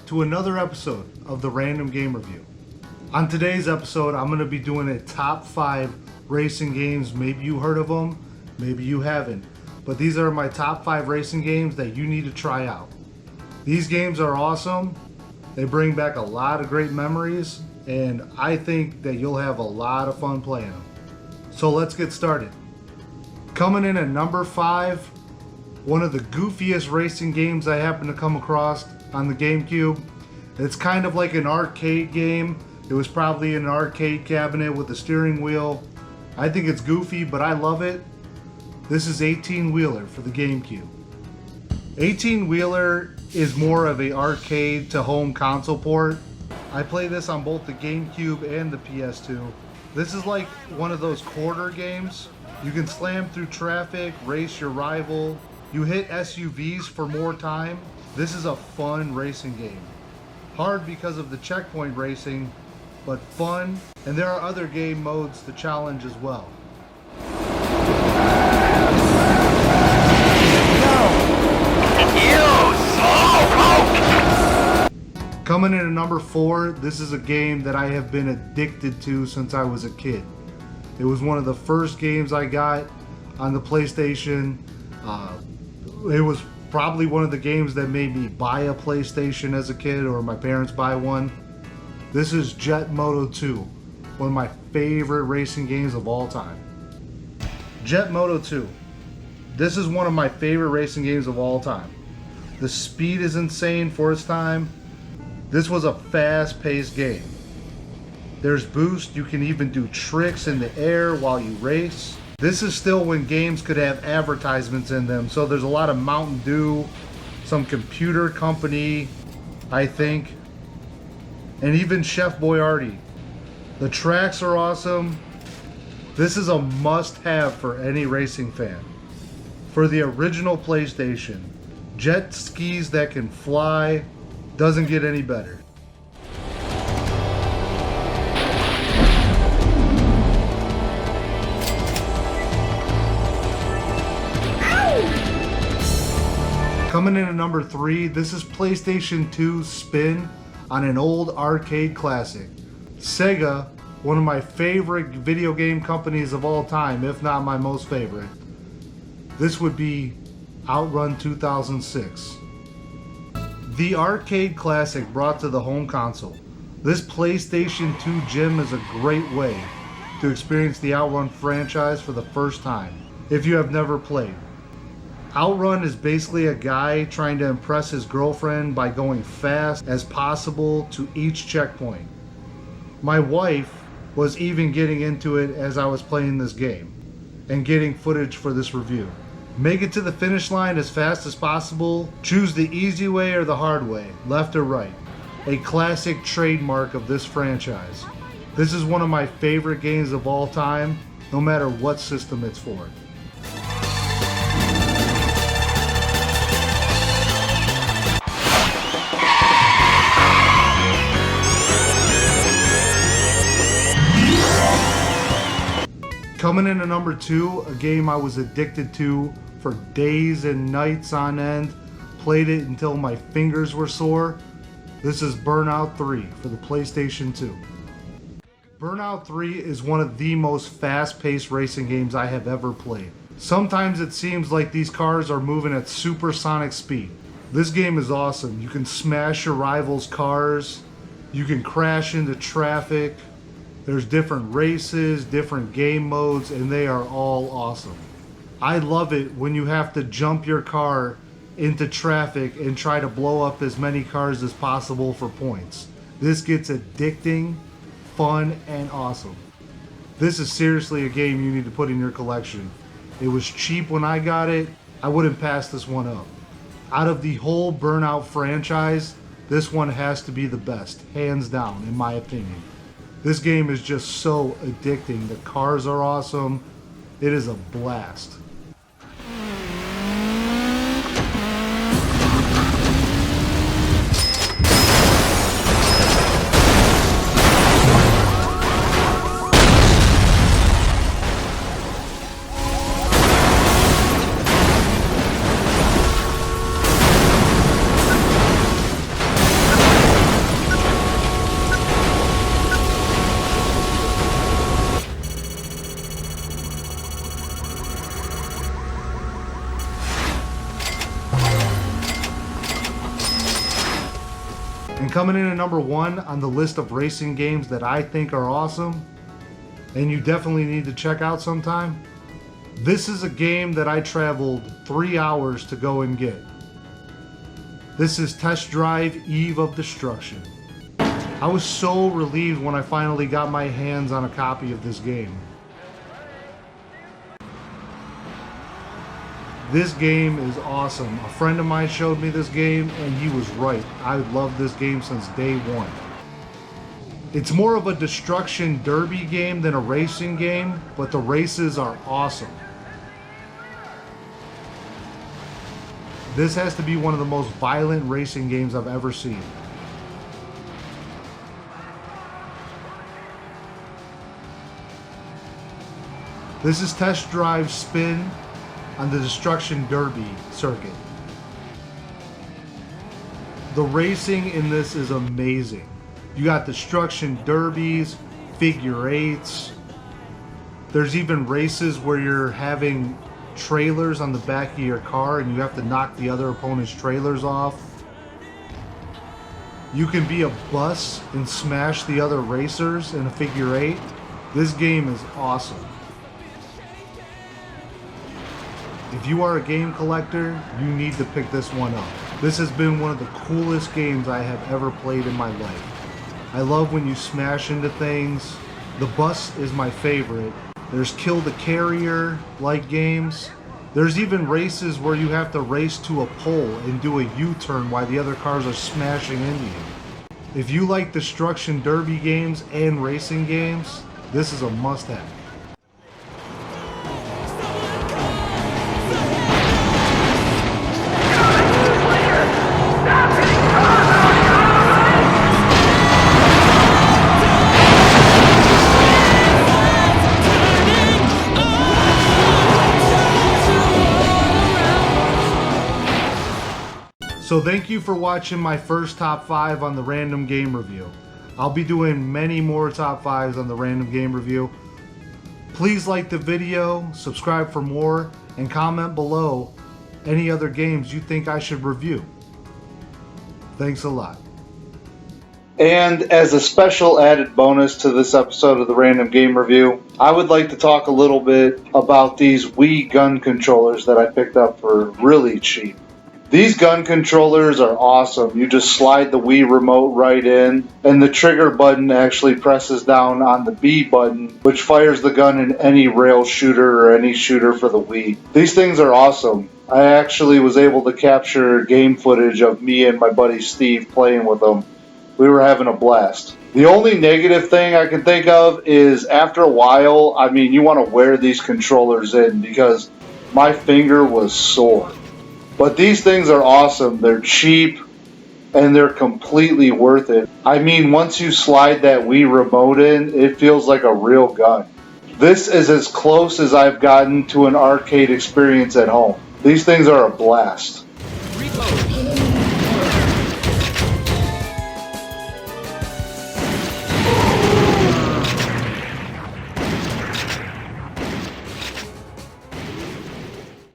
to another episode of the Random Game Review. On today's episode, I'm going to be doing a top 5 racing games. Maybe you heard of them, maybe you haven't. But these are my top 5 racing games that you need to try out. These games are awesome. They bring back a lot of great memories, and I think that you'll have a lot of fun playing them. So let's get started. Coming in at number 5, one of the goofiest racing games I happened to come across on the GameCube. It's kind of like an arcade game. It was probably in an arcade cabinet with a steering wheel. I think it's goofy, but I love it. This is 18-Wheeler for the GameCube. 18-Wheeler is more of a arcade to home console port. I play this on both the GameCube and the PS2. This is like one of those quarter games. You can slam through traffic, race your rival. You hit SUVs for more time. This is a fun racing game. Hard because of the checkpoint racing, but fun. And there are other game modes to challenge as well. Coming in at number 4, this is a game that I have been addicted to since I was a kid. It was one of the first games I got on the PlayStation. It was probably one of the games that made me buy a PlayStation as a kid, or my parents buy one. This is Jet Moto 2, one of my favorite racing games of all time. Jet Moto 2. This is one of my favorite racing games of all time. The speed is insane for its time. This was a fast-paced game. There's boost, you can even do tricks in the air while you race. This is still when games could have advertisements in them, so there's a lot of Mountain Dew, some computer company, I think, and even Chef Boyardee. The tracks are awesome. This is a must-have for any racing fan. For the original PlayStation, jet skis that can fly, doesn't get any better. Coming in at number 3, this is PlayStation 2's spin on an old arcade classic. Sega, one of my favorite video game companies of all time, if not my most favorite. This would be Outrun 2006. The arcade classic brought to the home console. This PlayStation 2 gym is a great way to experience the Outrun franchise for the first time, if you have never played. Outrun is basically a guy trying to impress his girlfriend by going fast as possible to each checkpoint. My wife was even getting into it as I was playing this game and getting footage for this review. Make it to the finish line as fast as possible. Choose the easy way or the hard way, left or right. A classic trademark of this franchise. This is one of my favorite games of all time, no matter what system it's for. Coming in at number 2, a game I was addicted to for days and nights on end. Played it until my fingers were sore. This is Burnout 3 for the PlayStation 2. Burnout 3 is one of the most fast-paced racing games I have ever played. Sometimes it seems like these cars are moving at supersonic speed. This game is awesome. You can smash your rivals' cars. You can crash into traffic. There's different races, different game modes, and they are all awesome. I love it when you have to jump your car into traffic and try to blow up as many cars as possible for points. This gets addicting, fun, and awesome. This is seriously a game you need to put in your collection. It was cheap when I got it. I wouldn't pass this one up. Out of the whole Burnout franchise, this one has to be the best, hands down, in my opinion. This game is just so addicting. The cars are awesome. It is a blast. And coming in at number 1 on the list of racing games that I think are awesome, and you definitely need to check out sometime, this is a game that I traveled 3 hours to go and get. This is Test Drive Eve of Destruction. I was so relieved when I finally got my hands on a copy of this game. This game is awesome. A friend of mine showed me this game and he was right. I loved this game since day one. It's more of a destruction derby game than a racing game, but the races are awesome. This has to be one of the most violent racing games I've ever seen. This is Test Drive Spin on the Destruction Derby circuit. The racing in this is amazing. You got destruction derbies, figure eights. There's even races where you're having trailers on the back of your car and you have to knock the other opponent's trailers off. You can be a bus and smash the other racers in a figure eight. This game is awesome. If you are a game collector, you need to pick this one up. This has been one of the coolest games I have ever played in my life. I love when you smash into things. The bus is my favorite. There's Kill the Carrier like games. There's even races where you have to race to a pole and do a U-turn while the other cars are smashing into you. If you like destruction derby games and racing games, this is a must-have. So thank you for watching my first top 5 on the Random Game Review. I'll be doing many more top 5s on the Random Game Review. Please like the video, subscribe for more, and comment below any other games you think I should review. Thanks a lot. And as a special added bonus to this episode of the Random Game Review, I would like to talk a little bit about these Wii gun controllers that I picked up for really cheap. These gun controllers are awesome. You just slide the Wii remote right in, and the trigger button actually presses down on the B button, which fires the gun in any rail shooter or any shooter for the Wii. These things are awesome. I actually was able to capture game footage of me and my buddy Steve playing with them. We were having a blast. The only negative thing I can think of is after a while, you want to wear these controllers in because my finger was sore. But these things are awesome. They're cheap and they're completely worth it. Once you slide that Wii remote in, it feels like a real gun. This is as close as I've gotten to an arcade experience at home. These things are a blast.